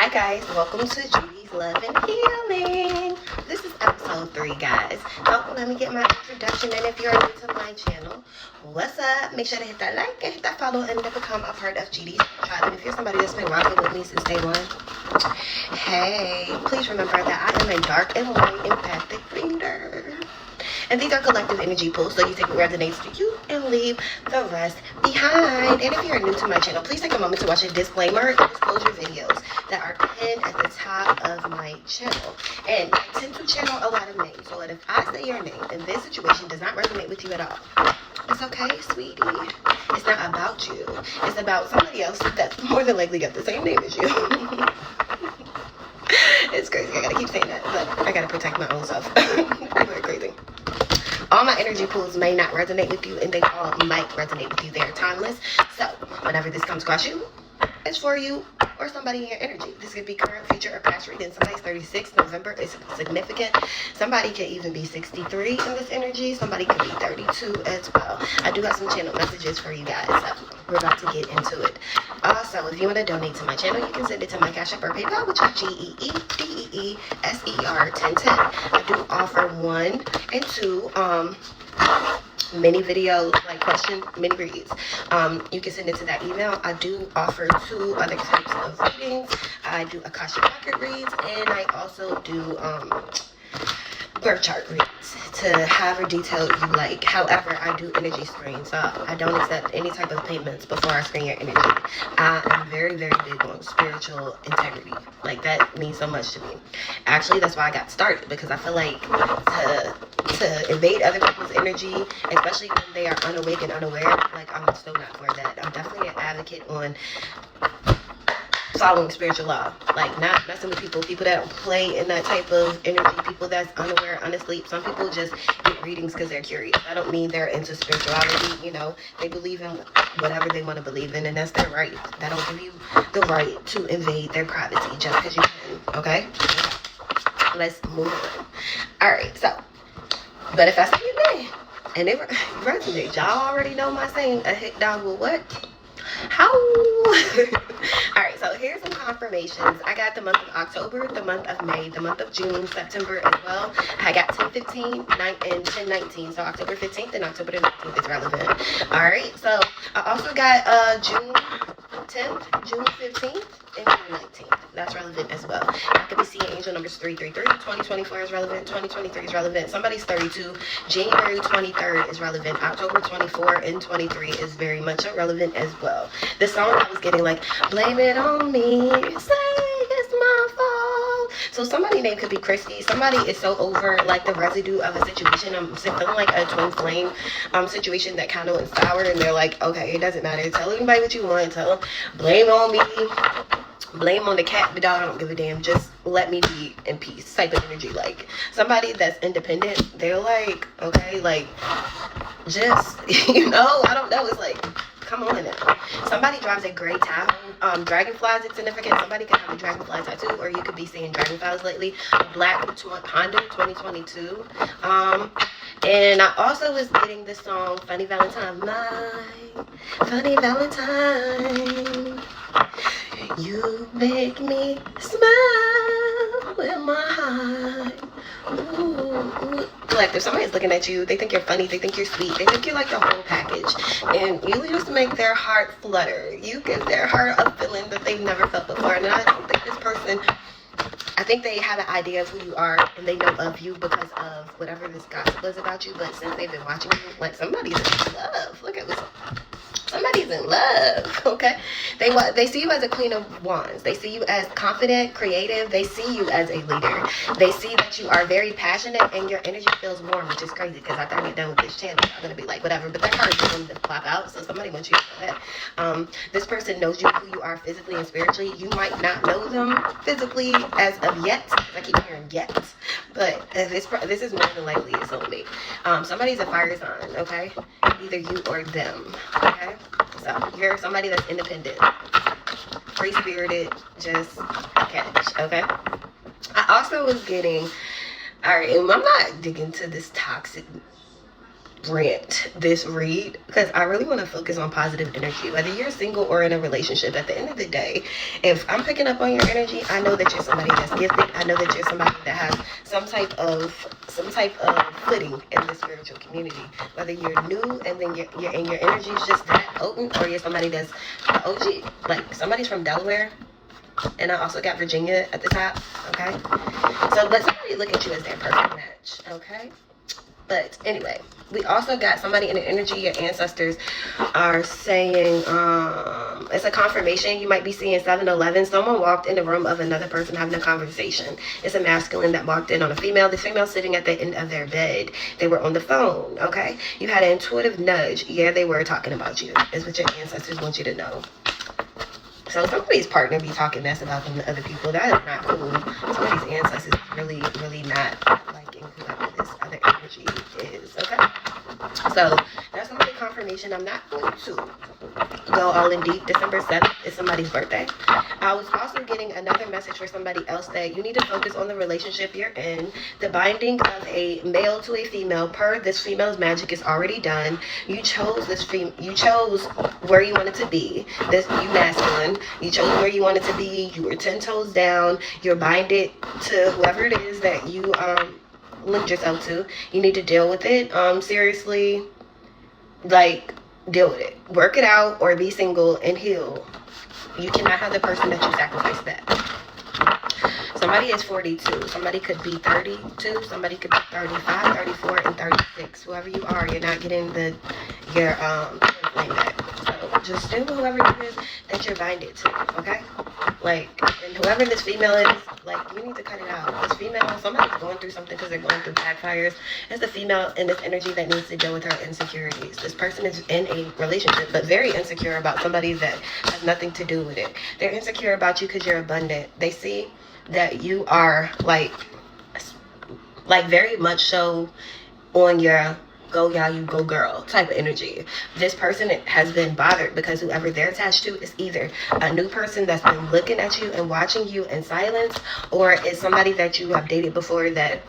Hi guys, welcome to GeeDee's Love and Healing. This is episode 3, guys. So let me get my introduction, and if you're new to my channel, what's up? Make sure to hit that like and hit that follow and to become a part of GeeDee's tribe. And if you're somebody that's been rocking with me since day one, hey, please remember that I am a dark and light empathic reader. And these are collective energy pools, so you take what resonates to you and leave the rest behind. And if you're new to my channel, please take a moment to watch a disclaimer and disclosure videos that are pinned at the top of my channel. And I tend to channel a lot of names, so that if I say your name and this situation does not resonate with you at all, it's okay, sweetie. It's not about you. It's about somebody else that's more than likely got the same name as you. It's crazy. I gotta keep saying that, but I gotta protect my own self. Very crazy. All my energy pools may not resonate with you, and they all might resonate with you. They are timeless. So whenever this comes across you, it's for you or somebody in your energy. This could be current, future, or past reading. Somebody's 36 November is significant. Somebody could even be 63 in this energy. Somebody could be 32 as well. I do have some channel messages for you guys, so we're about to get into it. Also, if you want to donate to my channel, you can send it to my Cash App or PayPal, which is GeeDeeSER1010. I do offer 1 and 2 mini videos, like question mini reads. You can send it to that email. I do offer 2 other types of readings. I do Akashic Record reads, and I also do birth chart reads to however detailed you like. However, I do energy screens, so I don't accept any type of payments before I screen your energy. I am very, very big on spiritual integrity. Like, that means so much to me. Actually, that's why I got started, because I feel like to invade other people's energy, especially when they are unawake and unaware, like, I'm so not for that. I'm definitely an advocate on following spiritual law, like not messing with people that don't play in that type of energy, people that's unaware, unasleep. Some people just get readings because they're curious. I don't mean they're into spirituality, you know, they believe in whatever they want to believe in, and that's their right. That don't give you the right to invade their privacy just because you can. Okay, let's move on. All right, so, but if I say your name and it resonates, y'all already know my saying, a hit dog will what? How? Alright, so here's some confirmations. I got the month of October, the month of May, the month of June, September as well. I got 10-15, 9, and 10-19. So October 15th and October the 19th is relevant. Alright, so I also got June 10th, June 15th, and June 19th. That's relevant as well. I could be seeing angel numbers 333. 2024 is relevant. 2023 is relevant. Somebody's 32. January 23rd is relevant. October 24 and 23 is very much relevant as well. The song I was getting, like, blame it on me, say it's my fault. So somebody's name could be Christy. Somebody is so over, like, the residue of a situation. I'm feeling like a twin flame situation that kind of went sour, and they're like, okay, it doesn't matter. Tell anybody what you want. Tell them, blame on me. Blame on the cat, the dog, I don't give a damn. Just let me be in peace type of energy. Like, somebody that's independent, they're like, okay, like, just, you know, I don't know. It's like, come on now. Somebody drives a gray Tahoe. Dragonflies is significant. Somebody can have a dragonfly tattoo, or you could be seeing dragonflies lately. A black Honda 2022. And I also was getting the song Funny Valentine. My Funny Valentine. You make me smile with my heart. Ooh. Like, if somebody's looking at you, they think you're funny, they think you're sweet, they think you're like the whole package, and you just make their heart flutter. You give their heart a feeling that they've never felt before. And I don't think this person, I think they have an idea of who you are, and they know of you because of whatever this gossip was about you. But since they've been watching you, like, somebody's in love. Look at this. Somebody's in love, okay? They see you as a queen of wands. They see you as confident, creative. They see you as a leader. They see that you are very passionate, and your energy feels warm, which is crazy, because after I get done with this channel, I'm going to be like, whatever. But that card is going to pop out, so somebody wants you to know that. This person knows you who you are physically and spiritually. You might not know them physically as of yet. I keep hearing yet. But this is more than likely a soulmate. Somebody's a fire sign, okay? Either you or them, okay? So you're somebody that's independent, free-spirited, just catch, okay? I also was getting, all right, I'm not digging to this toxic rant this read because I really want to focus on positive energy. Whether you're single or in a relationship, at the end of the day, if I'm picking up on your energy, I know that you're somebody that's gifted. I know that you're somebody that has some type of footing in the spiritual community. Whether you're new and then your energy is just that potent, or you're somebody that's OG, like somebody's from Delaware. And I also got Virginia at the top, okay? So let somebody look at you as their perfect match, okay? But anyway, we also got somebody in the energy. Your ancestors are saying, it's a confirmation. You might be seeing 7-11. Someone walked in the room of another person having a conversation. It's a masculine that walked in on a female. The female sitting at the end of their bed. They were on the phone, okay? You had an intuitive nudge. Yeah, they were talking about you, is what your ancestors want you to know. So somebody's partner be talking mess about them to other people. That is not cool. Somebody's ancestors really, really not liking whoever this other energy is, okay? So that's somebody's confirmation. I'm not going to go all in deep. December 7th is somebody's birthday. I was also getting another message for somebody else that you need to focus on the relationship you're in. The binding of a male to a female per this female's magic is already done. You chose you chose where you wanted to be. You masculine. You chose where you wanted to be. You were 10 toes down. You're binded to whoever it is that you linked yourself to. You need to deal with it. Seriously, like, deal with it. Work it out or be single and heal. You cannot have the person that you sacrificed that. Somebody is 42. Somebody could be 32. Somebody could be 35, 34, and 36. Whoever you are, you're not getting your flame back. So just deal with whoever it is that you're binded to, okay? Like, and whoever this female is, like, you need to cut it out. This female, somebody's going through something because they're going through backfires. It's the female in this energy that needs to deal with her insecurities. This person is in a relationship, but very insecure about somebody that has nothing to do with it. They're insecure about you because you're abundant. They see that you are, like very much so on your go y'all, you go girl type of energy. This person has been bothered because whoever they're attached to is either a new person that's been looking at you and watching you in silence, or is somebody that you have dated before that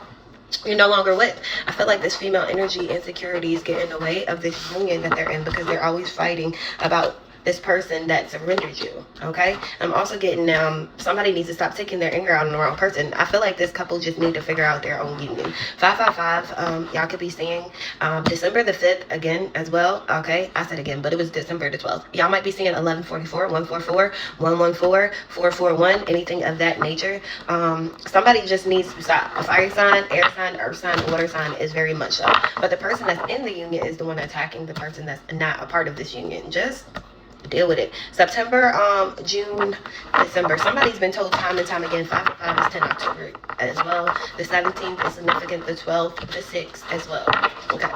you're no longer with. I feel like this female energy insecurities get in the way of this union that they're in because they're always fighting about this person that surrendered you, okay? I'm also getting somebody needs to stop taking their anger out on the wrong person. I feel like this couple just need to figure out their own union. 555, y'all could be seeing December the 5th again as well, okay? I said again, but it was December the 12th. Y'all might be seeing 1144, 144, 114, 441, anything of that nature. Somebody just needs to stop. A fire sign, air sign, earth sign, water sign is very much so. But the person that's in the union is the one attacking the person that's not a part of this union. Just deal with it. September, June, December. Somebody's been told time and time again, 5 is 10 October as well. The 17th is significant. The 12th, the 6th as well. Okay.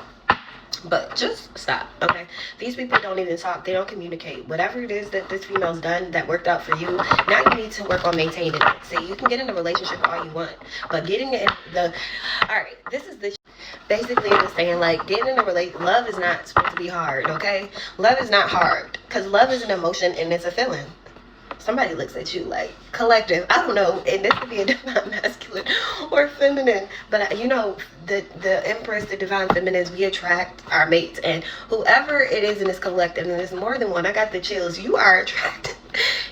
But just stop, okay? These people don't even talk. They don't communicate. Whatever it is that this female's done that worked out for you, now you need to work on maintaining it. See, you can get in a relationship all you want, but getting in all right, this is the basically it was saying, like, getting in a relationship, love is not supposed to be hard, okay? Love is not hard, because love is an emotion and it's a feeling. Somebody looks at you like collective. I don't know, and this could be a divine masculine or feminine, but you know, the Empress, the divine feminines, we attract our mates, and whoever it is in this collective, and there's more than one, I got the chills, you are attracted.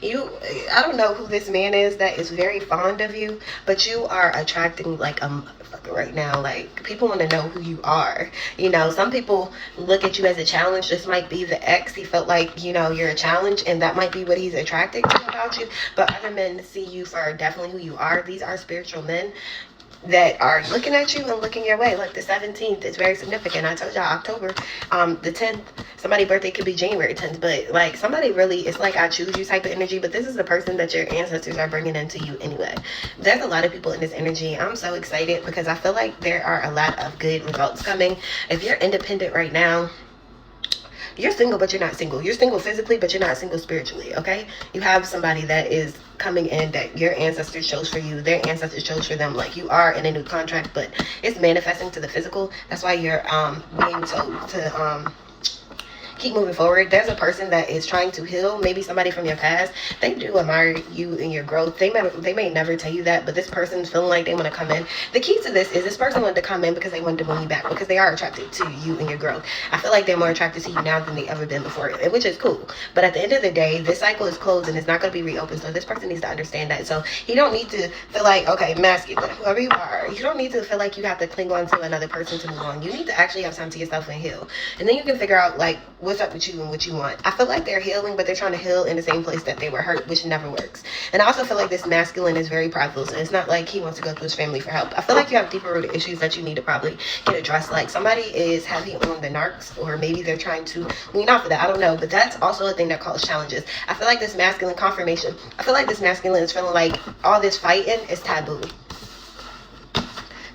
I don't know who this man is that is very fond of you, but you are attracting like a motherfucker right now. Like, people want to know who you are. You know, some people look at you as a challenge. This might be the ex. He felt like, you know, you're a challenge, and that might be what he's attracted to about you. But other men see you for definitely who you are. These are spiritual men that are looking at you and looking your way. Like the 17th is very significant. I told y'all October. The 10th, somebody's birthday could be January 10th, but like somebody really, it's like I choose you type of energy, but this is the person that your ancestors are bringing into you anyway. There's a lot of people in this energy. I'm so excited because I feel like there are a lot of good results coming. If you're independent right now, you're single, but you're not single. You're single physically, but you're not single spiritually, okay? You have somebody that is coming in that your ancestors chose for you. Their ancestors chose for them. Like, you are in a new contract, but it's manifesting to the physical. That's why you're being told to keep moving forward. There's a person that is trying to heal, maybe somebody from your past. They do admire you and your growth. They may never tell you that, but this person's feeling like they want to come in. The key to this is this person wanted to come in because they wanted to bring you back, because they are attracted to you and your growth. I feel like they're more attracted to you now than they ever been before, which is cool. But at the end of the day, this cycle is closed and it's not going to be reopened. So this person needs to understand that. So you don't need to feel like, okay, masculine, whoever you are, you don't need to feel like you have to cling on to another person to move on. You need to actually have time to yourself and heal. And then you can figure out like what's up with you and what you want. I feel like they're healing, but they're trying to heal in the same place that they were hurt, which never works. And I also feel like this masculine is very prideful. So it's not like he wants to go to his family for help. I feel like you have deeper rooted issues that you need to probably get addressed. Like somebody is heavy on the narcs, or maybe they're trying to lean off of that. I don't know, but that's also a thing that causes challenges. I feel like this masculine confirmation, I feel like this masculine is feeling like all this fighting is taboo.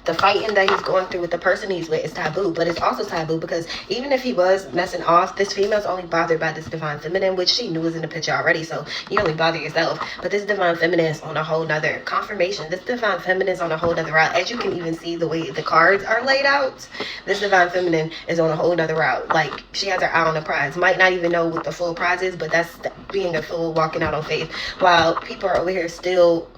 The fighting that he's going through with the person he's with is taboo, but it's also taboo because even if he was messing off, this female's only bothered by this divine feminine, which she knew was in the picture already, so you only bother yourself. But this divine feminine is on a whole nother confirmation. This divine feminine is on a whole nother route. As you can even see the way the cards are laid out, this divine feminine is on a whole nother route. Like, she has her eye on the prize. Might not even know what the full prize is, but that's being a fool, walking out on faith, while people are over here still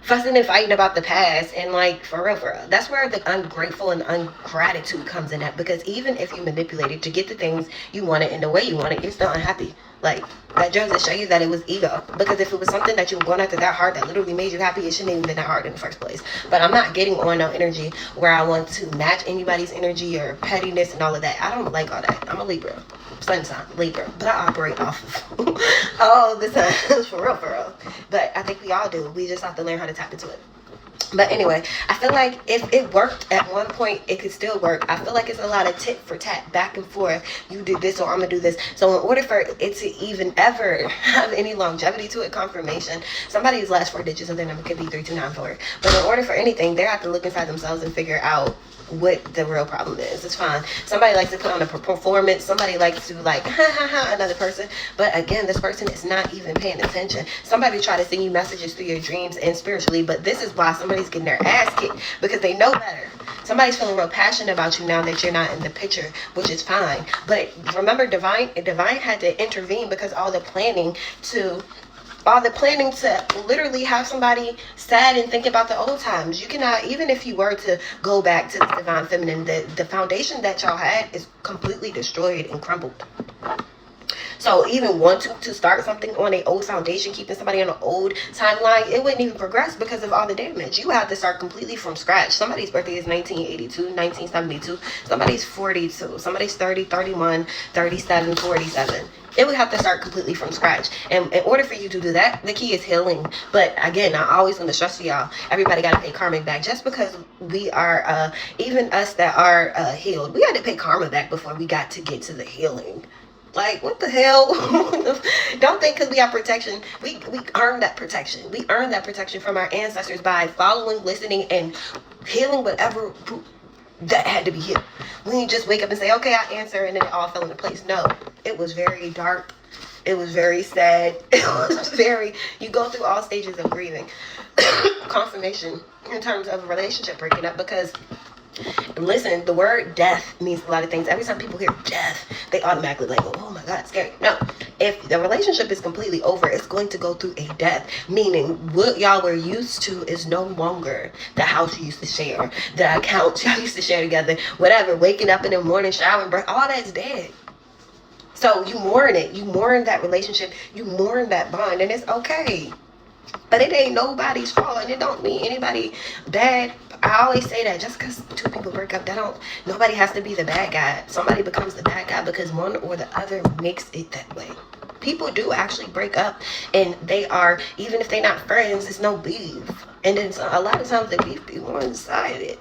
fussing and fighting about the past. And like, for real, that's where the ungrateful and ungratitude comes in at, because even if you manipulate it to get the things you want it in the way you want it, you're still unhappy. Like, that just to show you that it was ego. Because if it was something that you were going after that hard that literally made you happy, it shouldn't even been that hard in the first place. But I'm not getting on no energy where I want to match anybody's energy or pettiness and all of that. I don't like all that. I'm a Libra. Sun sign, Libra. But I operate off of all the signs, for real. But I think we all do. We just have to learn how to tap into it. But anyway, I feel like if it worked at one point, it could still work. I feel like it's a lot of tit for tat, back and forth. You do this, or I'm going to do this. So in order for it to even ever have any longevity to it, confirmation, somebody's last 4 digits of their number could be 3294. But in order for anything, they have to look inside themselves and figure out what the real problem is. It's fine. Somebody likes to put on a performance. Somebody likes to like another person. But again, this person is not even paying attention. Somebody try to send you messages through your dreams and spiritually, but this is why somebody's getting their ass kicked, because they know better. Somebody's feeling real passionate about you now that you're not in the picture, which is fine. But remember, divine had to intervene, because all the planning to literally have somebody sad and think about the old times. You cannot, even if you were to go back to the divine feminine, the foundation that y'all had is completely destroyed and crumbled. So even wanting to start something on an old foundation, keeping somebody on an old timeline, it wouldn't even progress because of all the damage. You have to start completely from scratch. Somebody's birthday is 1982, 1972. Somebody's 42. Somebody's 30, 31, 37, 47. It would have to start completely from scratch. And in order for you to do that, the key is healing. But again, I always want to stress to y'all, everybody got to pay karma back. Just because we are, even us that are healed, we had to pay karma back before we got to get to the healing. Like, what the hell? Don't think because we have protection, we earn that protection. We earn that protection from our ancestors by following, listening, and healing whatever that had to be healed. We didn't just wake up and say, okay, I answer, and then it all fell into place. No, it was very dark. It was very sad. It was very, you go through all stages of grieving. Confirmation in terms of a relationship breaking up, because listen, the word death means a lot of things. Every time people hear death, they automatically like, oh my God, scary. No, if the relationship is completely over, it's going to go through a death, meaning what y'all were used to is no longer the house you used to share, the account y'all used to share together, whatever, waking up in the morning, showering, all that's dead. So you mourn it. You mourn that relationship. You mourn that bond, and it's okay. But it ain't nobody's fault, and it don't mean anybody bad. I always say that just because 2 people break up, nobody has to be the bad guy. Somebody becomes the bad guy because one or the other makes it that way. People do actually break up, and they are, even if they're not friends, it's no beef. And then a lot of times the beef be one-sided.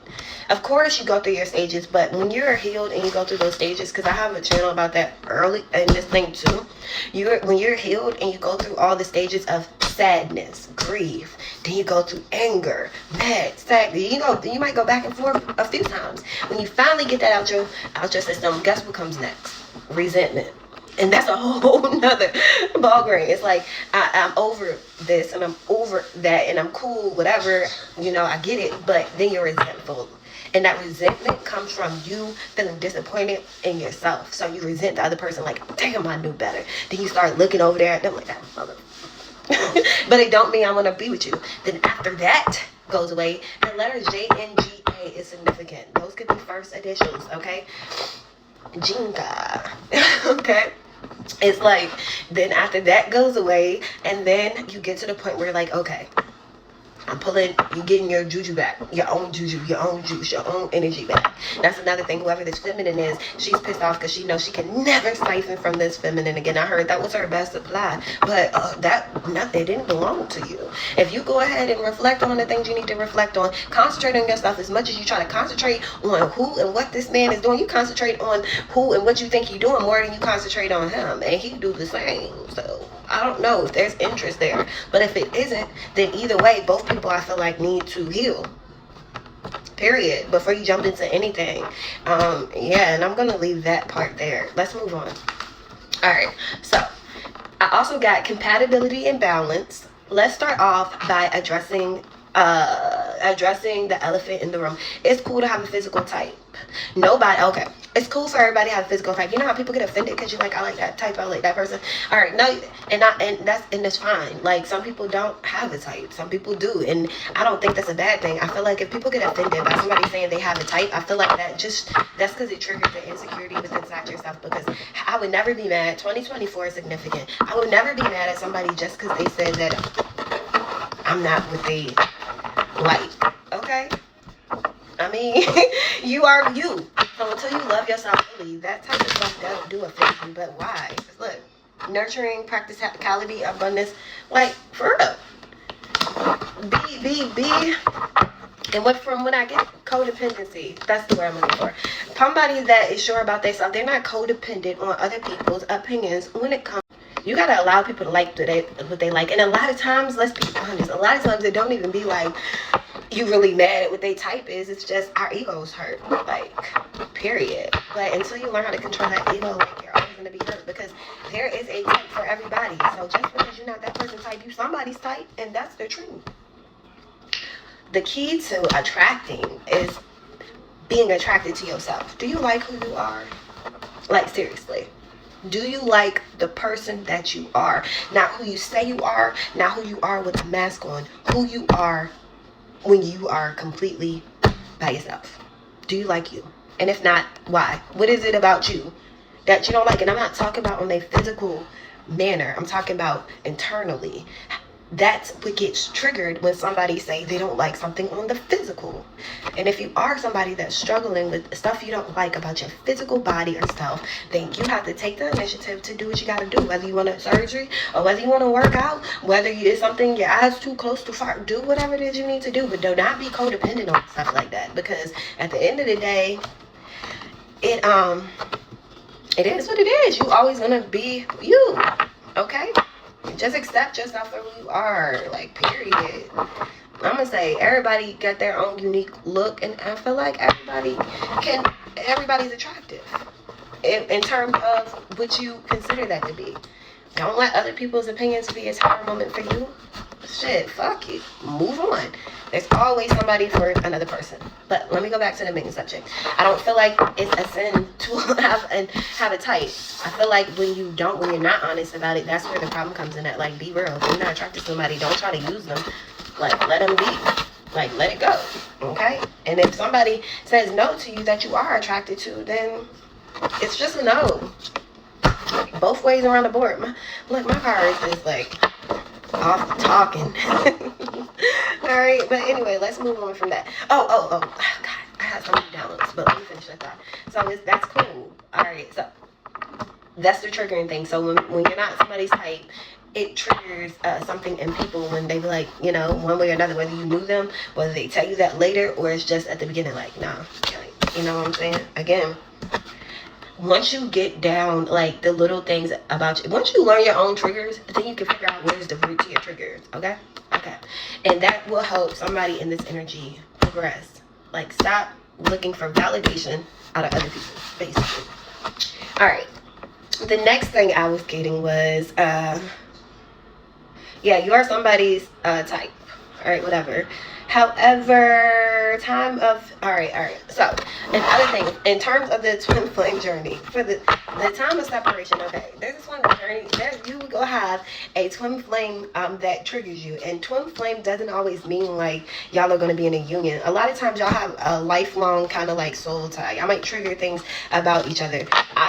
Of course you go through your stages, but when you're healed and you go through those stages, because I have a channel about that early in this thing too. When you're healed and you go through all the stages of sadness, grief, then you go through anger, mad, sad. You might go back and forth a few times. When you finally get that out your system, guess what comes next? Resentment. And that's a whole nother ball game. It's like I'm over this and I'm over that and I'm cool, whatever, you know, I get it, but then you're resentful. And that resentment comes from you feeling disappointed in yourself. So you resent the other person like, damn, I knew better. Then you start looking over there at them like, that mother. But it don't mean I want to be with you. Then after that goes away, the letters JNGA is significant. Those could be first initials, okay? Jinga. Okay? It's like, then after that goes away, and then you get to the point where you're like, okay, I'm pulling, you getting your juju back, your own juju, your own juice, your own energy back. That's another thing. Whoever this feminine is, she's pissed off because she knows she can never siphon from this feminine again. I heard that was her best supply, but it didn't belong to you. If you go ahead and reflect on the things you need to reflect on, concentrate on yourself as much as you try to concentrate on who and what this man is doing. You concentrate on who and what you think he's doing more than you concentrate on him, and he do the same. So I don't know if there's interest there, but if it isn't, then either way, both people I feel like need to heal. Period. Before you jump into anything. Yeah, and I'm gonna leave that part there. Let's move on. All right. So I also got compatibility and balance. Let's start off by addressing the elephant in the room. It's cool to have a physical type. Okay, it's cool for everybody to have a physical type. You know how people get offended because you're like, I like that type, I like that person. All right, no, and that's fine. Like, some people don't have a type, some people do, and I don't think that's a bad thing. I feel like if people get offended by somebody saying they have a type, I feel like that's because it triggers the insecurity within inside yourself. Because I would never be mad. 2024 is significant. I would never be mad at somebody just because they said that I'm not what they like. Okay, I mean, you are you. So until you love yourself fully, that type of stuff don't do affect you. But why? Look, nurturing, practicality, abundance, like, for real. Be. And from what I get, codependency. That's the word I'm looking for. Somebody that is sure about themselves. They're not codependent on other people's opinions when it comes. You gotta allow people to like what they like. And a lot of times, let's be honest, a lot of times it don't even be like you really mad at what they type is. It's just our egos hurt, like, period. But until you learn how to control that ego, like, you're always gonna be hurt, because there is a type for everybody. So just because you're not that person's type, you somebody's type, and that's the truth. The key to attracting is being attracted to yourself. Do you like who you are? Like, seriously. Do you like the person that you are? Not who you say you are, not who you are with a mask on. Who you are when you are completely by yourself. Do you like you? And if not, why? What is it about you that you don't like? And I'm not talking about on a physical manner. I'm talking about internally. That's what gets triggered when somebody say they don't like something on the physical. And if you are somebody that's struggling with stuff you don't like about your physical body or self, then you have to take the initiative to do what you got to do. Whether you want a surgery or whether you want to work out, whether it's something your eyes too close to far, do whatever it is you need to do. But do not be codependent on stuff like that, because at the end of the day, it is what it is. You always gonna be you. Okay? Just accept yourself for who you are, like, period. I'm gonna say everybody got their own unique look, and I feel like everybody's attractive in terms of what you consider that to be. Don't let other people's opinions be a tower moment for you. Shit, fuck it. Move on. There's always somebody for another person. But let me go back to the main subject. I don't feel like it's a sin to have a type. I feel like when you're not honest about it, that's where the problem comes in at. Like, be real. If you're not attracted to somebody, don't try to use them. Like, let them be. Like, let it go. Okay? And if somebody says no to you that you are attracted to, then it's just a no. Both ways around the board. My car is just like off talking. Alright, but anyway, let's move on from that. Oh, God, I had so many downloads, but let me finish that thought. So that's cool. Alright, so that's the triggering thing. So when you're not somebody's type, it triggers something in people when they be like, you know, one way or another, whether you knew them, whether they tell you that later, or it's just at the beginning, like, nah, you know what I'm saying? Again, once you get down, like, the little things about you, once you learn your own triggers, then you can figure out where's the root to your triggers. Okay. And that will help somebody in this energy progress. Like, stop looking for validation out of other people, basically. All right. The next thing I was getting was, yeah, you are somebody's type. All right, whatever. However, all right. So, another thing, in terms of the twin flame journey, for the time of separation, okay, there's this one journey, you will have a twin flame that triggers you. And twin flame doesn't always mean like y'all are going to be in a union. A lot of times y'all have a lifelong kind of like soul tie. Y'all might trigger things about each other.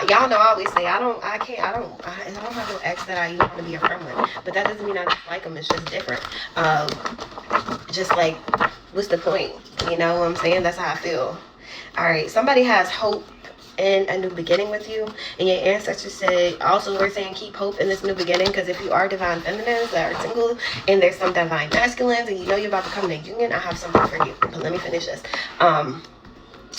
Y'all know I always say, I don't have no ex that I even want to be a friend with. But that doesn't mean I dislike them. It's just different. Just like, what's the point? You know what I'm saying? That's how I feel. All right, somebody has hope in a new beginning with you, and your ancestors say, also we're saying keep hope in this new beginning, because if you are divine feminines that are single and there's some divine masculines and you know you're about to come in a union, I have something for you. But let me finish this.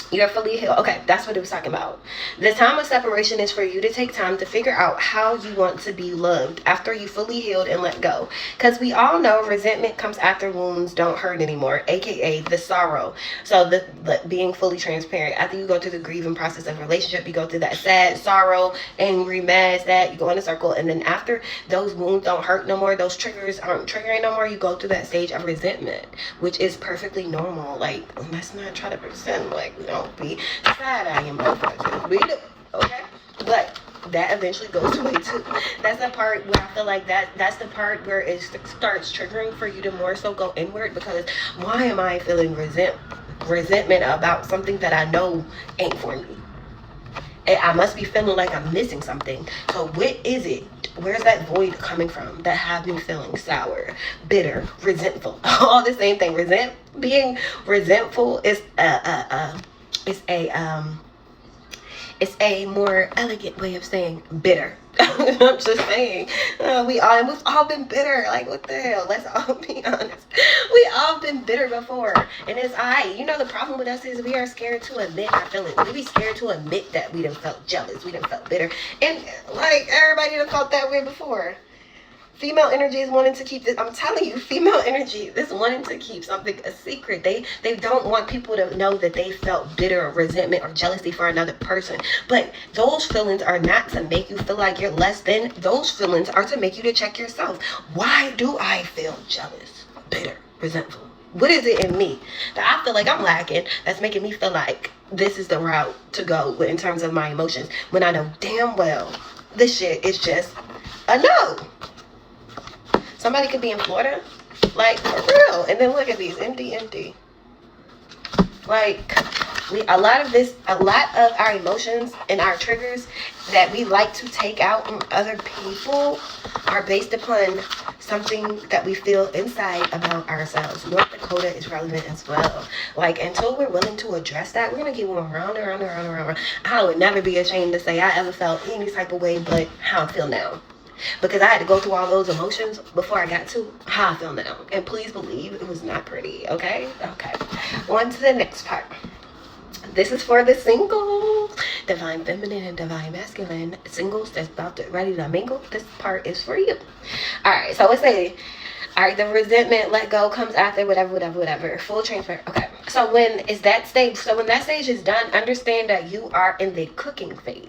You're fully healed. Okay, that's what it was talking about. The time of separation is for you to take time to figure out how you want to be loved after you fully healed and let go. Because we all know resentment comes after wounds don't hurt anymore, aka the sorrow. So the being fully transparent, after you go through the grieving process of relationship, you go through that sad, sorrow, angry, mad, sad, you go in a circle, and then after those wounds don't hurt no more, those triggers aren't triggering no more, you go through that stage of resentment, which is perfectly normal. Like, let's not try to pretend like we don't be sad. I am motherfuckers. We do, okay? But that eventually goes away too. That's the part where I feel like that's the part where it starts triggering for you to more so go inward, because why am I feeling resentment about something that I know ain't for me? And I must be feeling like I'm missing something. So what is it? Where's that void coming from that have me feeling sour, bitter, resentful? All the same thing. Being resentful is it's a more elegant way of saying bitter. I'm just saying, we've all been bitter. Like, what the hell? Let's all be honest. We all been bitter before, and it's you know, the problem with us is we are scared to admit our feelings. We be scared to admit that we done felt jealous, we done felt bitter, and like everybody done felt that way before. Female energy is wanting to keep this. I'm telling you, female energy is wanting to keep something a secret. They don't want people to know that they felt bitter or resentment or jealousy for another person. But those feelings are not to make you feel like you're less than. Those feelings are to make you to check yourself. Why do I feel jealous, bitter, resentful? What is it in me that I feel like I'm lacking that's making me feel like this is the route to go in terms of my emotions, when I know damn well this shit is just a no? Somebody could be in Florida, like, for real, and then look at these, empty. Like, a lot of our emotions and our triggers that we like to take out on other people are based upon something that we feel inside about ourselves. North Dakota is relevant as well. Like, until we're willing to address that, we're gonna keep going round and round and round and round. I would never be ashamed to say I ever felt any type of way but how I feel now. Because I had to go through all those emotions before I got to how I feel now. And please believe it was not pretty, okay? Okay. On to the next part. This is for the singles. Divine feminine and divine masculine. Singles that's ready to mingle. This part is for you. Alright, so let's say, alright, the resentment, let go, comes after, whatever. Full transfer. Okay. So when that stage is done, understand that you are in the cooking phase.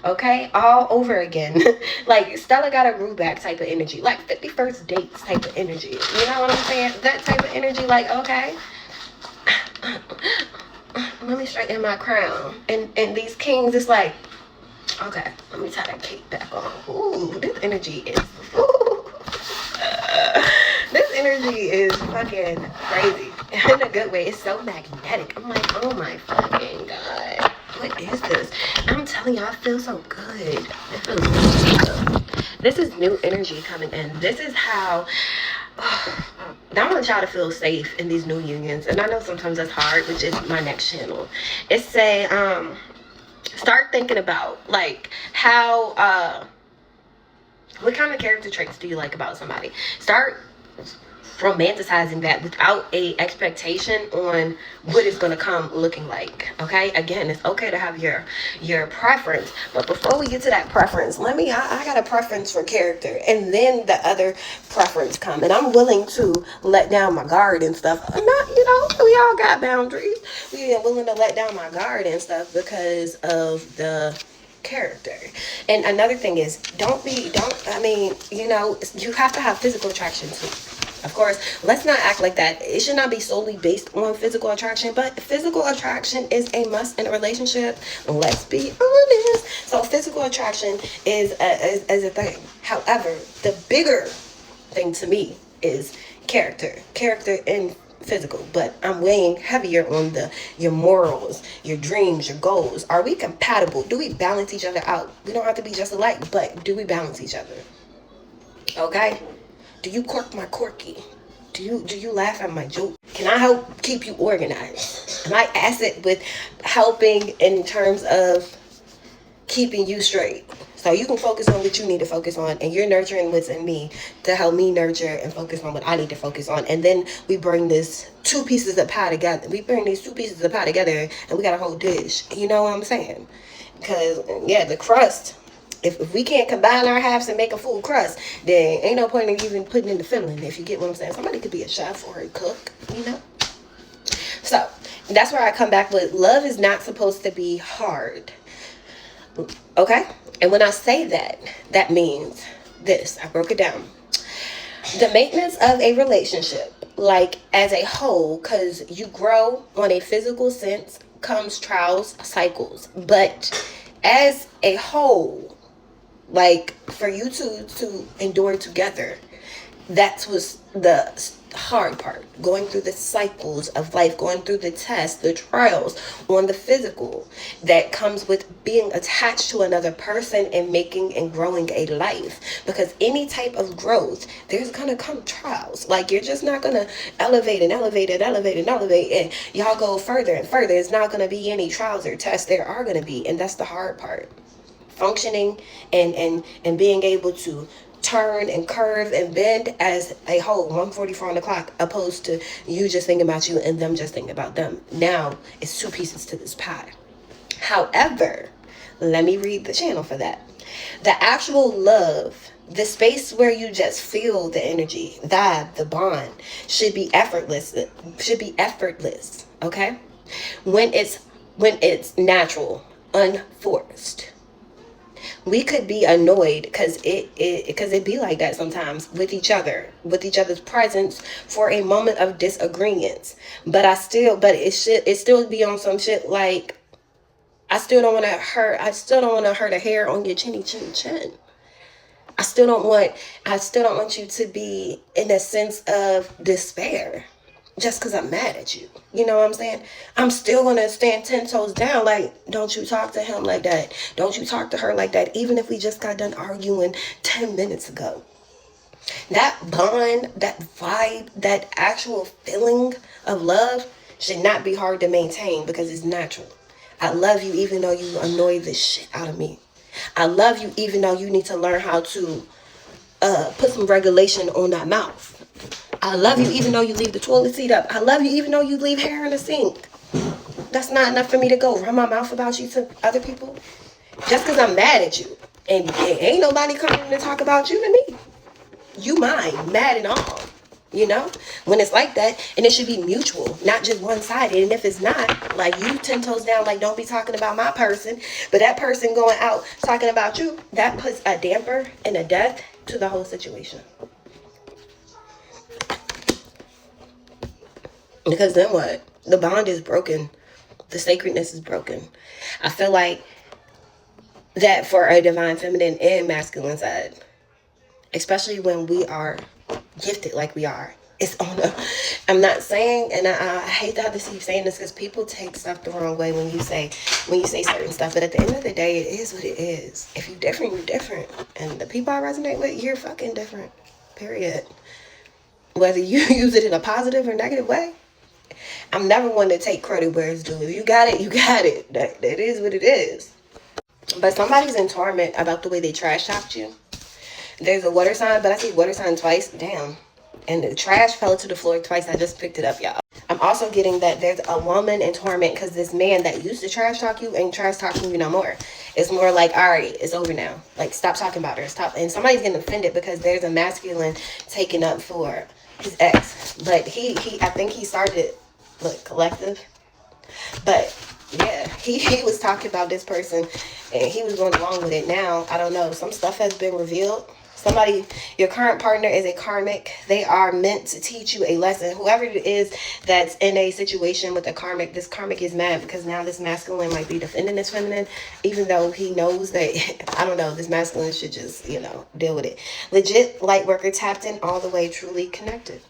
Okay, all over again. Like Stella got a groove back type of energy, like 51st dates type of energy. You know what I'm saying? That type of energy, like, okay, let me straighten my crown. And these kings, it's like, okay, let me tie that cape back on. Ooh, this energy is, this energy is fucking crazy in a good way. It's so magnetic. I'm like, oh my fucking god. What is this? I'm telling you, I feel so good. It feels really good. This is new energy coming in. This is how I want y'all to feel safe in these new unions. And I know sometimes that's hard, which is my next channel. It's say, start thinking about like how what kind of character traits do you like about somebody? Start romanticizing that without a expectation on what it's going to come looking like. Okay, again, it's okay to have your preference, but before we get to that preference, I got a preference for character, and then the other preference come, and I'm willing to let down my guard and stuff. I'm not, you know, we all got boundaries. We are willing to let down my guard and stuff because of the character. And another thing is, you have to have physical attraction too. Of course, let's not act like that. It should not be solely based on physical attraction, but physical attraction is a must in a relationship. Let's be honest. So physical attraction is a thing. However, the bigger thing to me is character and physical, but I'm weighing heavier on your morals, your dreams, your goals. Are we compatible? Do we balance each other out? We don't have to be just alike, but do we balance each other? Okay? Do you cork my corky? Do you laugh at my joke? Can I help keep you organized? Am I asset with helping in terms of keeping you straight? So you can focus on what you need to focus on, and you're nurturing what's in me to help me nurture and focus on what I need to focus on. And then we bring these two pieces of pie together. And we got a whole dish. You know what I'm saying? Because, yeah, the crust, if we can't combine our halves and make a full crust, then ain't no point in even putting in the filling, if you get what I'm saying. Somebody could be a chef or a cook, you know? So that's where I come back with, love is not supposed to be hard. Okay? And when I say that, that means this. I broke it down. The maintenance of a relationship, like as a whole, because you grow on a physical sense, comes trials, cycles. But as a whole, like for you to endure together, that was the hard part. Going through the cycles of life, going through the tests, the trials on the physical that comes with being attached to another person and making and growing a life. Because any type of growth, there's gonna come trials. Like, you're just not gonna elevate and y'all go further and further. It's not gonna be any trials or tests. There are gonna be, and that's the hard part. Functioning and being able to turn and curve and bend as a whole, 144 on the clock, opposed to you just thinking about you and them just thinking about them. Now it's two pieces to this pie. However, let me read the channel for that. The actual love, the space where you just feel the energy, the bond, should be effortless. Okay, when it's natural, unforced. We could be annoyed because it be like that sometimes with each other's presence for a moment of disagreements. But it still be on some shit like, I still don't want to hurt a hair on your chin. I still don't want you to be in a sense of despair just because I'm mad at you. You know what I'm saying? I'm still going to stand 10 toes down. Like, don't you talk to him like that. Don't you talk to her like that. Even if we just got done arguing 10 minutes ago. That bond, that vibe, that actual feeling of love should not be hard to maintain because it's natural. I love you even though you annoy the shit out of me. I love you even though you need to learn how to put some regulation on that mouth. I love you even though you leave the toilet seat up. I love you even though you leave hair in the sink. That's not enough for me to go run my mouth about you to other people. Just because I'm mad at you. And ain't nobody coming to talk about you to me. You mine, mad and all. You know? When it's like that, and it should be mutual, not just one-sided. And if it's not, like, you 10 toes down, like, don't be talking about my person, but that person going out talking about you, that puts a damper and a death to the whole situation. Because then what? The bond is broken. The sacredness is broken. I feel like that for a divine feminine and masculine side, especially when we are gifted like we are, it's on a, I'm not saying, and I hate to have to keep saying this because people take stuff the wrong way when you say certain stuff, but at the end of the day, it is what it is. If you're different, you're different. And the people I resonate with, you're fucking different. Period. Whether you use it in a positive or negative way, I'm never one to take credit where it's due. If you got it, you got it. That is what it is. But somebody's in torment about the way they trash talked you. There's a water sign, but I see water sign twice. Damn. And the trash fell to the floor twice. I just picked it up, y'all. I'm also getting that there's a woman in torment because this man that used to trash talk you ain't trash talking you no more. It's more like, all right, it's over now. Like, stop talking about her. Stop. And somebody's getting offended because there's a masculine taking up for his ex. But I think he started, collective. But, yeah, he was talking about this person, and he was going along with it. Now, I don't know. Some stuff has been revealed. Somebody, your current partner is a karmic. They are meant to teach you a lesson. Whoever it is that's in a situation with a karmic, this karmic is mad because now this masculine might be defending this feminine, even though he knows that, I don't know, this masculine should just, deal with it. Legit light worker tapped in all the way, truly connected.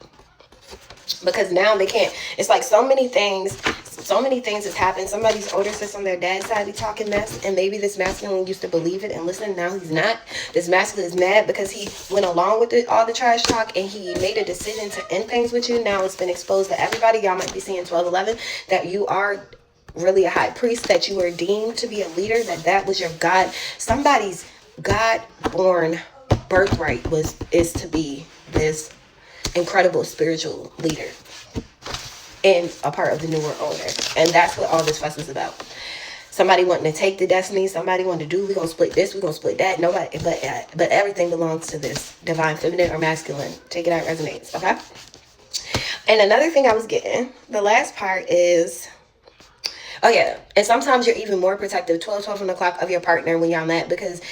Because now they can't. It's like so many things has happened. Somebody's older sister on their dad's side be talking mess, and maybe this masculine used to believe it and listen. Now he's not. This masculine is mad because he went along with it, all the trash talk, and he made a decision to end things with you. Now it's been exposed to everybody. Y'all might be seeing 1211 that you are really a high priest, that you were deemed to be a leader, that was your God. Somebody's God-born birthright is to be this incredible spiritual leader and a part of the New World Order. And that's what all this fuss is about. Somebody wanting to take the destiny, somebody wanting to do, we're gonna split this, we're gonna split that. Nobody, but everything belongs to this divine feminine or masculine. Take it out, resonates, okay? And another thing I was getting, the last part is, oh yeah, and sometimes you're even more protective 12 o'clock of your partner when y'all mad, because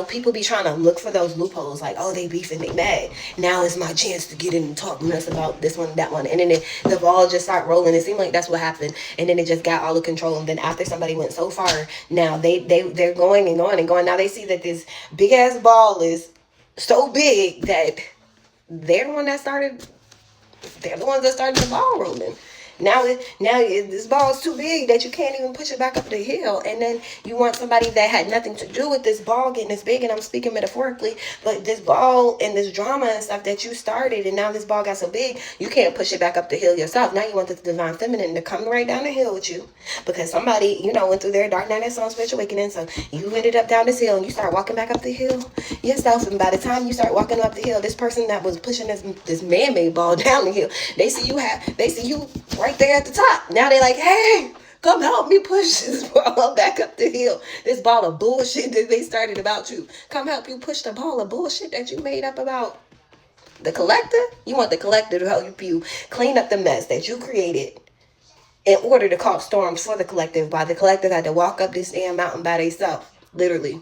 people be trying to look for those loopholes, like, oh, they beefing, they mad, now is my chance to get in and talk mess about this one, that one, and then the ball just start rolling. It seemed like that's what happened, and then it just got all the control. And then after somebody went so far, now they're going and going and going. Now they see that this big ass ball is so big that they're the ones that started the ball rolling. Now this ball is too big that you can't even push it back up the hill. And then you want somebody that had nothing to do with this ball getting this big, and I'm speaking metaphorically, but this ball and this drama and stuff that you started, and now this ball got so big, you can't push it back up the hill yourself. Now you want this divine feminine to come right down the hill with you, because somebody, went through their dark night and some spiritual awakening. So you ended up down this hill, and you start walking back up the hill yourself. And by the time you start walking up the hill, this person that was pushing this man-made ball down the hill, they see you right there at the top. Now they like, hey, come help me push this ball back up the hill. This ball of bullshit that they started about you. Come help you push the ball of bullshit that you made up about the collector. You want the collector to help you clean up the mess that you created in order to cause storms for the collective, while the collective had to walk up this damn mountain by themselves, literally,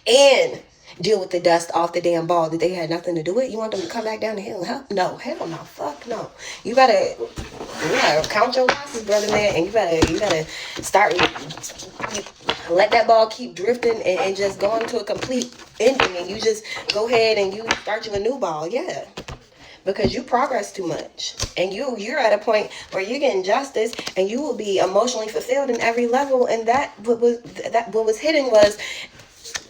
and deal with the dust off the damn ball that they had nothing to do with. You want them to come back down the hill and help? No, hell no, fuck no. You gotta count your losses, brother man, and you gotta start, let that ball keep drifting and just go into a complete ending, and you just go ahead and you start you a new ball, yeah. Because you progress too much, and you're at a point where you're getting justice, and you will be emotionally fulfilled in every level. And what was hidden was,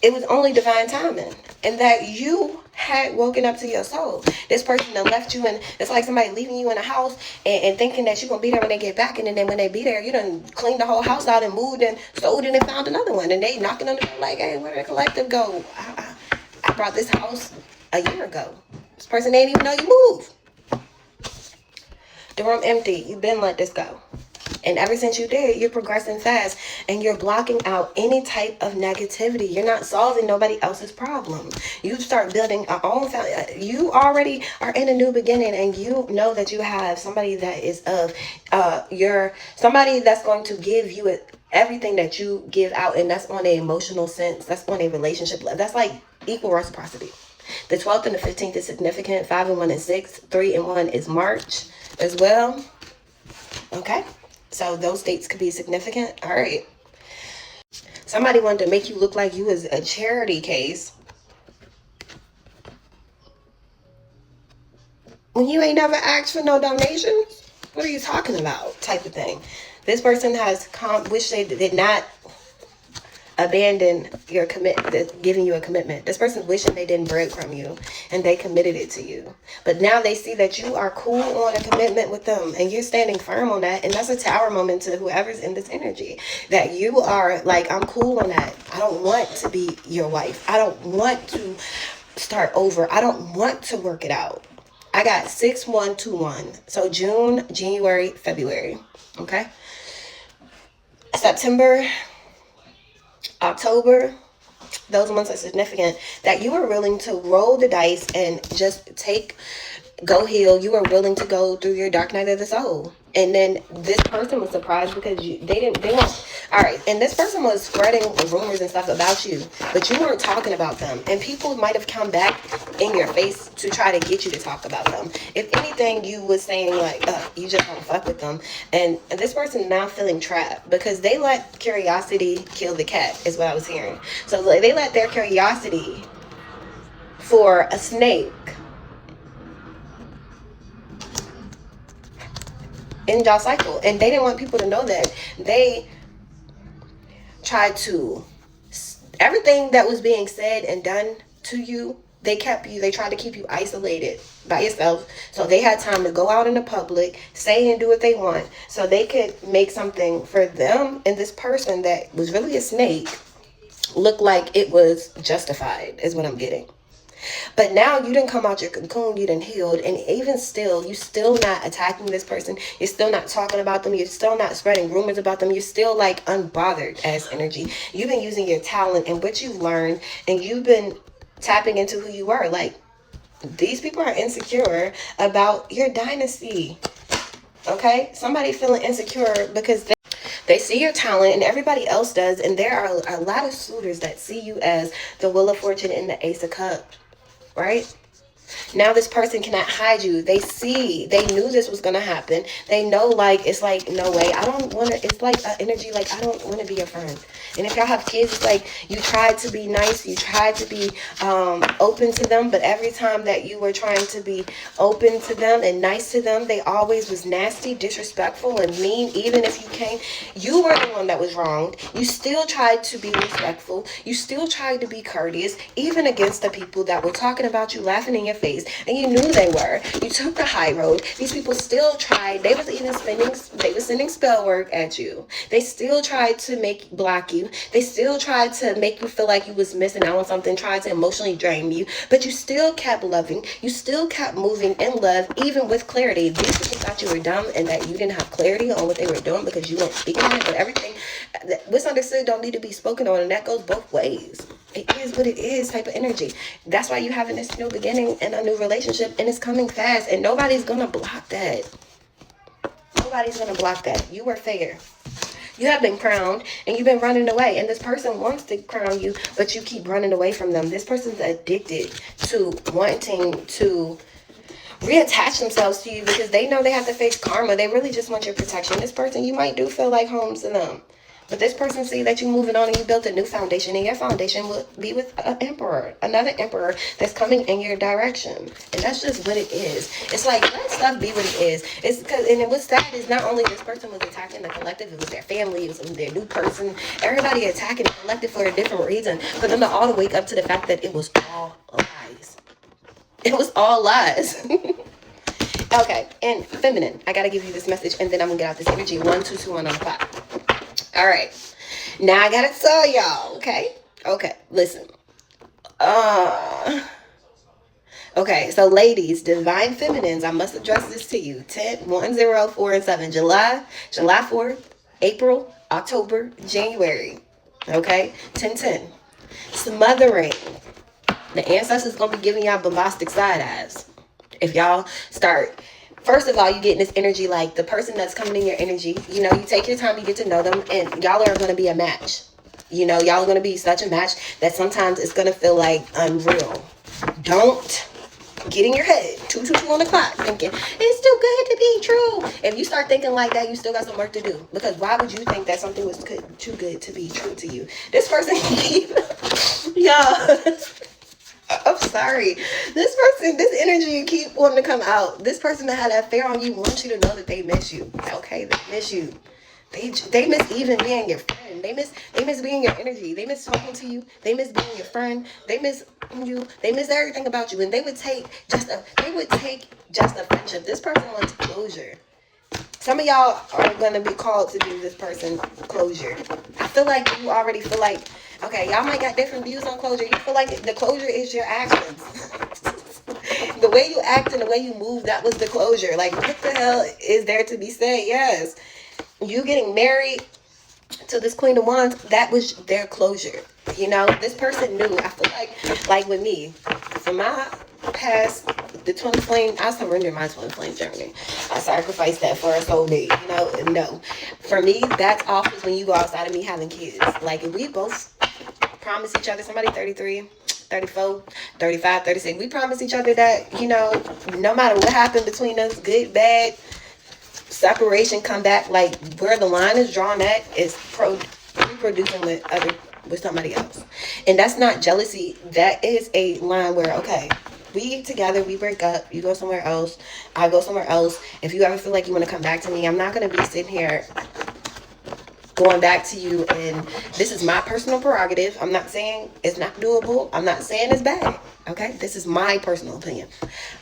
it was only divine timing, and that you had woken up to your soul. This person that left you, and it's like somebody leaving you in a house and thinking that you're going to be there when they get back. And then when they be there, you done cleaned the whole house out and moved and sold it and found another one. And they knocking on the door like, hey, where did the collective go? I brought this house a year ago. This person ain't even know you moved. The room empty. You've been let this go. And ever since you did, you're progressing fast, and you're blocking out any type of negativity. You're not solving nobody else's problem. You start building our own family. You already are in a new beginning, and you know that you have somebody that is of somebody that's going to give you everything that you give out, and that's on an emotional sense. That's on a relationship level. That's like equal reciprocity. The 12th and the 15th is significant. 5 and 1 is 6. 3 and 1 is March as well. Okay. So those dates could be significant. All right. Somebody wanted to make you look like you was a charity case when you ain't never asked for no donations. What are you talking about? Type of thing. This person has wish they did not abandon your commitment, giving you a commitment. This person wishing they didn't breadcrumb you and they committed it to you. But now they see that you are cool on a commitment with them, and you're standing firm on that. And that's a tower moment to whoever's in this energy, that you are like, I'm cool on that. I don't want to be your wife. I don't want to start over. I don't want to work it out. I got 6121. So June, January, February. Okay. September, October, those months are significant, that you were willing to roll the dice and just go heal. You were willing to go through your dark night of the soul. And then this person was surprised because they weren't All right, and this person was spreading rumors and stuff about you, but you weren't talking about them. And people might have come back in your face to try to get you to talk about them. If anything, you was saying like, you just don't fuck with them. And this person now feeling trapped because they let curiosity kill the cat, is what I was hearing. So they let their curiosity for a snake in y'all cycle, and they didn't want people to know that. They tried to, everything that was being said and done to you, they tried to keep you isolated by yourself, so they had time to go out in the public, say and do what they want, so they could make something for them and this person that was really a snake look like it was justified, is what I'm getting. But now you didn't come out your cocoon, you didn't healed, and even still, you still not attacking this person, you're still not talking about them, you're still not spreading rumors about them, you're still like unbothered as energy. You've been using your talent and what you've learned, and you've been tapping into who you were. Like, these people are insecure about your dynasty, okay? Somebody feeling insecure because they see your talent and everybody else does, and there are a lot of suitors that see you as the Wheel of Fortune and the Ace of Cups. Right? Now this person cannot hide you. They knew this was going to happen. They know, like, it's like, no way. I don't want to, it's like an energy, like, I don't want to be your friend. And if y'all have kids, it's like, you tried to be nice. You tried to be open to them. But every time that you were trying to be open to them and nice to them, they always was nasty, disrespectful, and mean. Even if you were the one that was wronged. You still tried to be respectful. You still tried to be courteous, even against the people that were talking about you, laughing in your face, and you knew they were. You took the high road. These people still tried. They was even sending spell work at you. They still tried to block you. They still tried to make you feel like you was missing out on something, tried to emotionally drain you, but you still kept loving. You still kept moving in love, even with clarity. These people thought you were dumb and that you didn't have clarity on what they were doing because you weren't speaking on it, but everything what's understood don't need to be spoken on, and that goes both ways. It is what it is type of energy. That's why you having this new beginning and a new relationship, and it's coming fast, and nobody's gonna block that. Nobody's gonna block that. You were fair. You have been crowned and you've been running away, and this person wants to crown you, but you keep running away from them. This person's addicted to wanting to reattach themselves to you because they know they have to face karma. They really just want your protection. This person, you might do feel like home to them. But this person see that you're moving on and you built a new foundation, and your foundation will be with an emperor, another emperor that's coming in your direction. And that's just what it is. It's like, let stuff be what it is. It's because, and what's sad is not only this person was attacking the collective, it was their family, it was their new person. Everybody attacking the collective for a different reason. For them to all wake up to the fact that it was all lies. It was all lies. Okay, and feminine, I gotta give you this message, and then I'm gonna get out this energy. 1 2 2 1 on the clock. All right, now I gotta tell y'all, okay, listen. Okay, so ladies, divine feminines, I must address this to you. 10 1 0 4 and 7, July 4th, April, October, January. Okay, 10 smothering. The ancestors gonna be giving y'all bombastic side eyes if y'all start. First of all, you getting this energy, like the person that's coming in your energy, you know, you take your time, you get to know them, and y'all are going to be a match. You know, y'all are going to be such a match that sometimes it's going to feel like unreal. Don't get in your head 2 2 2 on the clock thinking it's too good to be true. If you start thinking like that, you still got some work to do, because why would you think that something was too good to be true to you? This person, y'all, I'm sorry. This person, this energy you keep wanting to come out. This person that had that affair on you wants you to know that they miss you. Okay, they miss you. They miss even being your friend. They miss being your energy. They miss talking to you. They miss being your friend. They miss you. They miss everything about you. And they would take just a friendship. This person wants closure. Some of y'all are gonna be called to do this person closure. I feel like you already feel like, okay, y'all might got different views on closure. You feel like the closure is your actions. The way you act and the way you move, that was the closure. Like, what the hell is there to be said? Yes. You getting married to this Queen of Wands, that was their closure. You know, this person knew. I feel like with me, from my past, the twin flame, I surrendered my twin flame journey. I sacrificed that for a soulmate, you know. No, for me, that's often when you go outside of me having kids. Like, if we both promise each other, somebody 33, 34, 35, 36, we promise each other that, you know, no matter what happened between us, good, bad, separation, come back, like, where the line is drawn at is reproducing with somebody else. And that's not jealousy. That is a line where, okay, we together, we break up, you go somewhere else, I go somewhere else. If you ever feel like you want to come back to me, I'm not going to be sitting here going back to you, and this is my personal prerogative. I'm not saying it's not doable. I'm not saying it's bad. Okay, this is my personal opinion.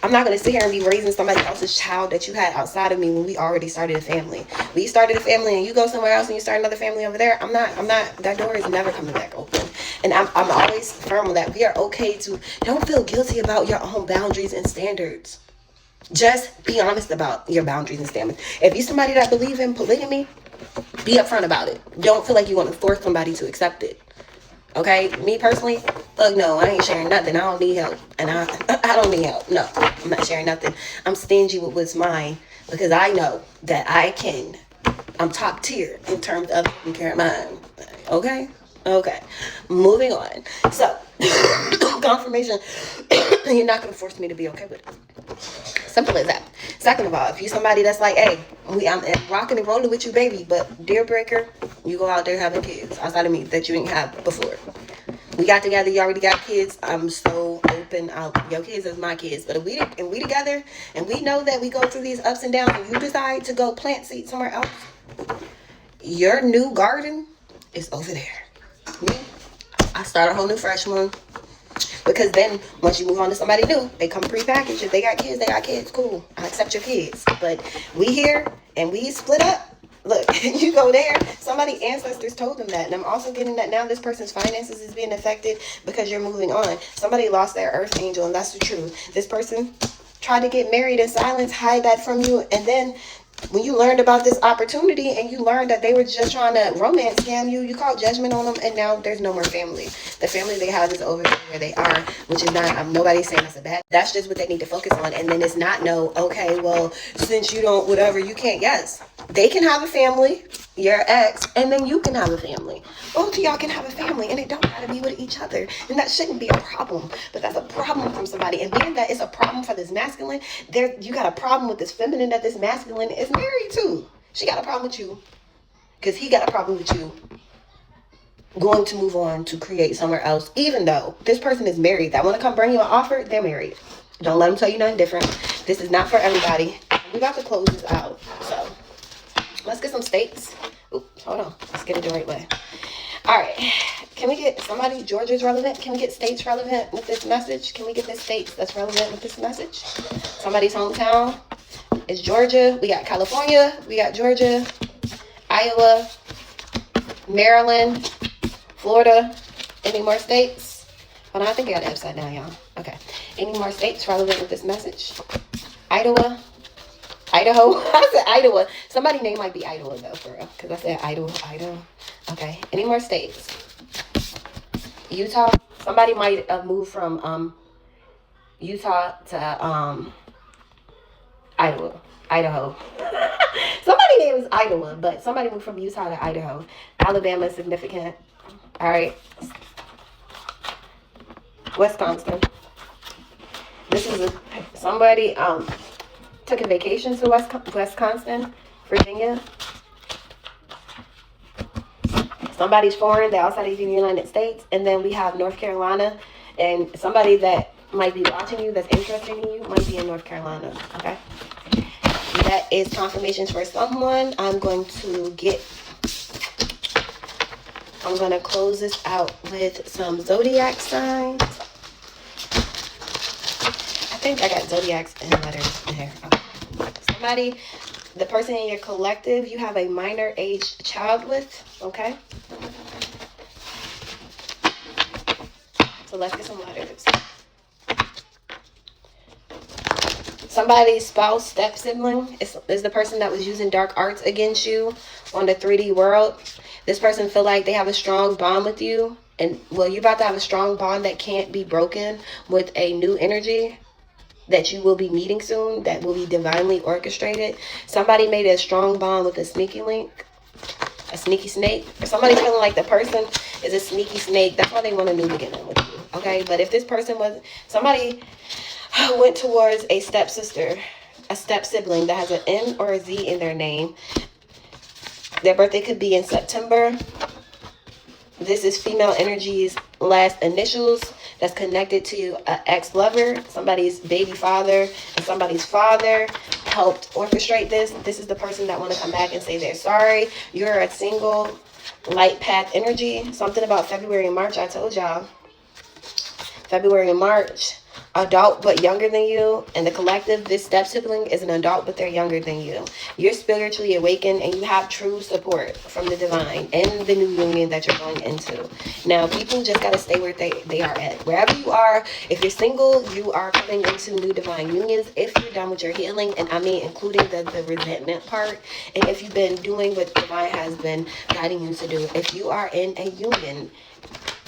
I'm not going to sit here and be raising somebody else's child that you had outside of me when we already started a family. We started a family and you go somewhere else and you start another family over there. I'm not, that door is never coming back open. And I'm always firm on that. We are okay to, don't feel guilty about your own boundaries and standards. Just be honest about your boundaries and standards. If you're somebody that believes in polygamy, be upfront about it. Don't feel like you want to force somebody to accept it. Okay? Me personally, look, no, I ain't sharing nothing. I don't need help. And I don't need help. No, I'm not sharing nothing. I'm stingy with what's mine because I know that I'm top tier in terms of taking care of mine. Okay? Okay. Moving on. So, confirmation, you're not going to force me to be okay with it. Simple as that. Second of all, if you're somebody that's like, hey, I'm rocking and rolling with you, baby, but deal breaker, you go out there having kids outside of me that you ain't had before. We got together, you already got kids. I'm so open. Your kids is my kids. But if we together and we know that we go through these ups and downs and you decide to go plant seeds somewhere else, your new garden is over there. Me, I start a whole new fresh one. Because then, once you move on to somebody new, they come prepackaged. If they got kids, cool. I accept your kids. But we here, and we split up. Look, you go there. Somebody's ancestors told them that. And I'm also getting that now this person's finances is being affected because you're moving on. Somebody lost their earth angel, and that's the truth. This person tried to get married in silence, hide that from you, and then when you learned about this opportunity and you learned that they were just trying to romance scam you, you called judgment on them, and now there's no more family. The family they have is over where they are, which is not, nobody's saying that's a bad. That's just what they need to focus on. And then it's not okay, well, since you don't, whatever, you can't. Yes, they can have a family, your ex, and then you can have a family. Both of y'all can have a family, and it don't gotta be with each other. And that shouldn't be a problem, but that's a problem from somebody. And being that it's a problem for this masculine, you got a problem with this feminine that this masculine is married to. She got a problem with you because he got a problem with you going to move on to create somewhere else, even though this person is married. That want to come bring you an offer, they're married. Don't let them tell you nothing different. This is not for everybody. We got to close this out, so let's get some states. Oops, hold on, let's get it the right way. All right, can we get somebody, Georgia's relevant? Can we get states relevant with this message? Can we get the states that's relevant with this message? Somebody's hometown is Georgia. We got California. We got Georgia, Iowa, Maryland, Florida. Any more states? Hold on, I think I got it upside down, y'all. Okay. Any more states relevant with this message? Idaho. I said Idaho. Somebody's name might be Idaho, though, for real. Because I said Idaho. Okay. Any more states? Utah. Somebody might have moved from Utah to Idaho. Somebody's name is Idaho, but somebody moved from Utah to Idaho. Alabama is significant. All right. Wisconsin. This is somebody took a vacation to Wisconsin, Virginia. Somebody's foreign, they're outside of the United States. And then we have North Carolina. And somebody that might be watching you, that's interested in you, might be in North Carolina. Okay? That is confirmations for someone. I'm going to close this out with some zodiac signs. I think I got zodiacs and letters in here. Okay. Somebody, the person in your collective, you have a minor age child with, okay? So let's get some letters. Somebody's spouse, step sibling is the person that was using dark arts against you on the 3D world. This person feel like they have a strong bond with you. And well, you're about to have a strong bond that can't be broken with a new energy that you will be meeting soon, that will be divinely orchestrated. Somebody made a strong bond with a sneaky link, a sneaky snake, or somebody feeling like the person is a sneaky snake. That's why they want a new beginning with you, okay? But if this person was, somebody went towards a stepsister, a step sibling that has an N or a Z in their name. Their birthday could be in September. This is female energy's last initials that's connected to an ex-lover, somebody's baby father, and somebody's father helped orchestrate this. This is the person that want to come back and say they're sorry. You're a single light path energy. Something about February and March, I told y'all. February and March. Adult but younger than you. And the collective, this step sibling is an adult but they're younger than you. You're spiritually awakened and you have true support from the divine and the new union that you're going into. Now, people just got to stay where they are at. Wherever you are, if you're single, you are coming into new divine unions. If you're done with your healing, and I mean including the resentment part, and if you've been doing what divine has been guiding you to do, if you are in a union,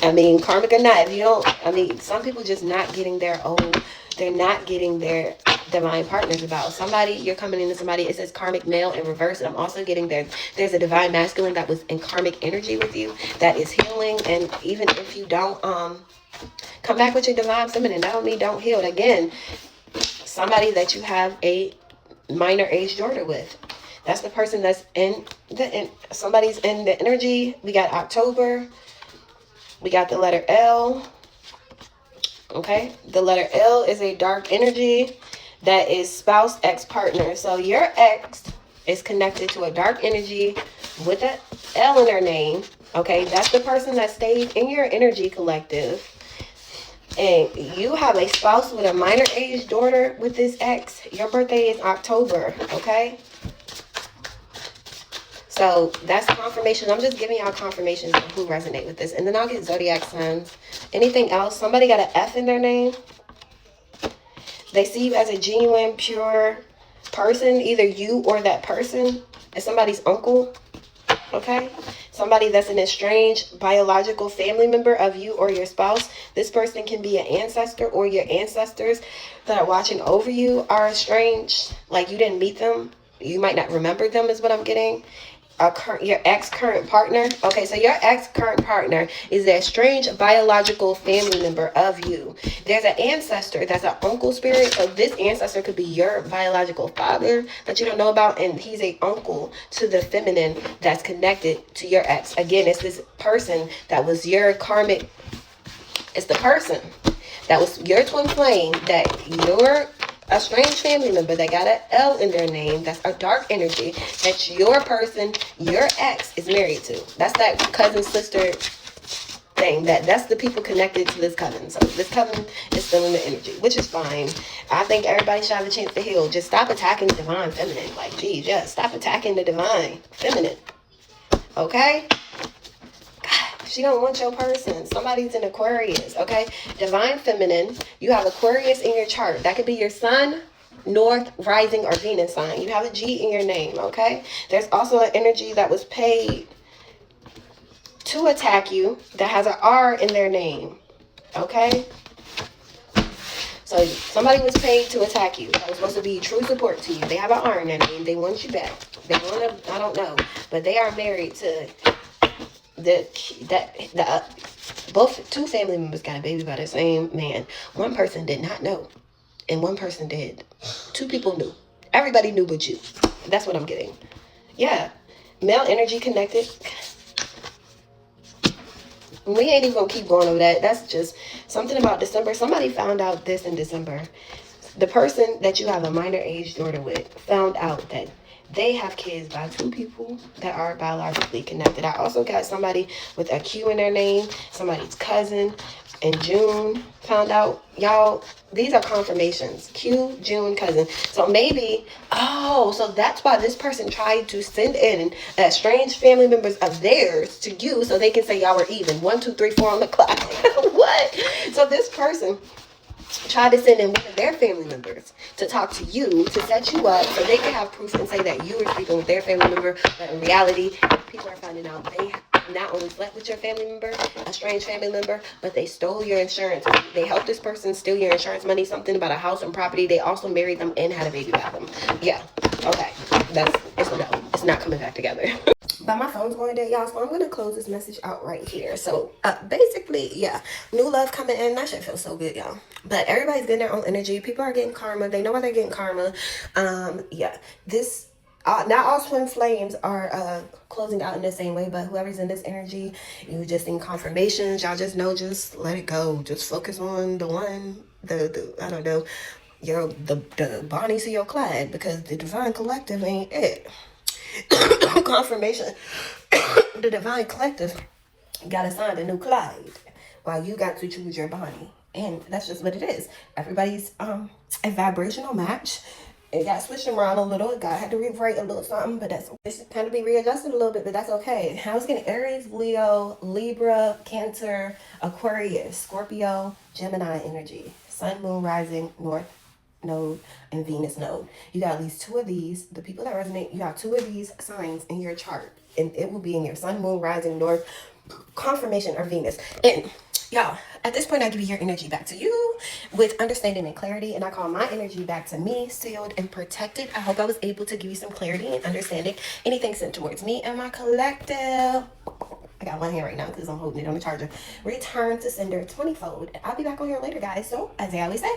I mean, karmic or not, if you don't, I mean, some people just not getting their own, they're not getting their divine partners about. Somebody, you're coming into somebody, it says karmic male in reverse, and I'm also getting there's a divine masculine that was in karmic energy with you, that is healing, and even if you don't, come back with your divine feminine, that don't mean don't heal. Again, somebody that you have a minor age daughter with. That's the person that's somebody's in the energy. We got October. We got the letter L. Okay. The letter L is a dark energy that is spouse, ex-partner. So your ex is connected to a dark energy with an L in their name. Okay. That's the person that stayed in your energy collective. And you have a spouse with a minor age daughter with this ex. Your birthday is October. Okay. So that's confirmation. I'm just giving y'all confirmations of who resonate with this. And then I'll get zodiac signs. Anything else? Somebody got an F in their name. They see you as a genuine, pure person. Either you or that person is somebody's uncle. Okay? Somebody that's an estranged biological family member of you or your spouse. This person can be an ancestor, or your ancestors that are watching over you are estranged. Like you didn't meet them. You might not remember them is what I'm getting. Your ex-current partner. Okay, so your ex-current partner is that strange biological family member of you. There's an ancestor that's an uncle spirit. So this ancestor could be your biological father that you don't know about, and he's a uncle to the feminine that's connected to your ex. Again, it's this person that was your karmic. It's the person that was your twin flame, that you're a strange family member that got an L in their name. That's a dark energy that your person, your ex, is married to. That's that cousin sister thing. That's the people connected to this coven. So this coven is still in the energy, which is fine. I think everybody should have a chance to heal. Just stop attacking the divine feminine. Like, geez, yeah, stop attacking the divine feminine. Okay? She don't want your person. Somebody's in Aquarius, okay? Divine feminine. You have Aquarius in your chart. That could be your sun, north, rising, or Venus sign. You have a G in your name, okay? There's also an energy that was paid to attack you that has an R in their name, okay? So somebody was paid to attack you. That was supposed to be true support to you. They have an R in their name. They want you back. They want to, I don't know. But they are married to... both two family members got a baby by the same man. One person did not know, and one person did. Two people knew. Everybody knew but you. That's what I'm getting. Yeah, male energy connected. We ain't even gonna keep going over that. That's just something about December. Somebody found out this in December. The person that you have a minor age daughter with found out that they have kids by two people that are biologically connected. I also got somebody with a Q in their name, somebody's cousin in June found out. Y'all, these are confirmations. Q, June, cousin. So maybe, so that's why this person tried to send in strange family members of theirs to you so they can say y'all were even. 1, 2, 3, 4 on the clock. What? So this person tried to send in one of their family members to talk to you, to set you up so they can have proof and say that you were sleeping with their family member. But in reality, people are finding out they not only slept with your family member, a strange family member, but they stole your insurance. They helped this person steal your insurance money, something about a house and property. They also married them and had a baby by them. Yeah, okay. It's no. It's not coming back together. But my phone's going dead, y'all, so I'm gonna close this message out right here. So basically, yeah, new love coming in. That shit feels so good, y'all. But everybody's getting their own energy. People are getting karma. They know why they're getting karma. Yeah, this not all twin flames are closing out in the same way, but whoever's in this energy, you just need confirmations. Y'all just know, just let it go. Just focus on the one, the I don't know, the Bonnie to your Clyde, because the divine collective ain't it. Confirmation. The divine collective got assigned a new Clyde, while you got to choose your Bonnie, and that's just what it is. Everybody's a vibrational match. It got switched around a little. God had to rewrite a little something, but it's kind of be readjusted a little bit, but that's okay. I was getting Aries, Leo, Libra, Cancer, Aquarius, Scorpio, Gemini energy, Sun, Moon, Rising, North Node, and Venus Node. You got at least two of these. The people that resonate, you got two of these signs in your chart, and it will be in your Sun, Moon, Rising, North, confirmation, or Venus. And y'all, at this point, I give your energy back to you with understanding and clarity, and I call my energy back to me, sealed and protected. I hope I was able to give you some clarity and understanding. Anything sent towards me and my collective. I got one hand right now because I'm holding it on the charger. Return to sender 20-fold. I'll be back on here later, guys. So, as I always say,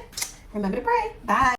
remember to pray. Bye.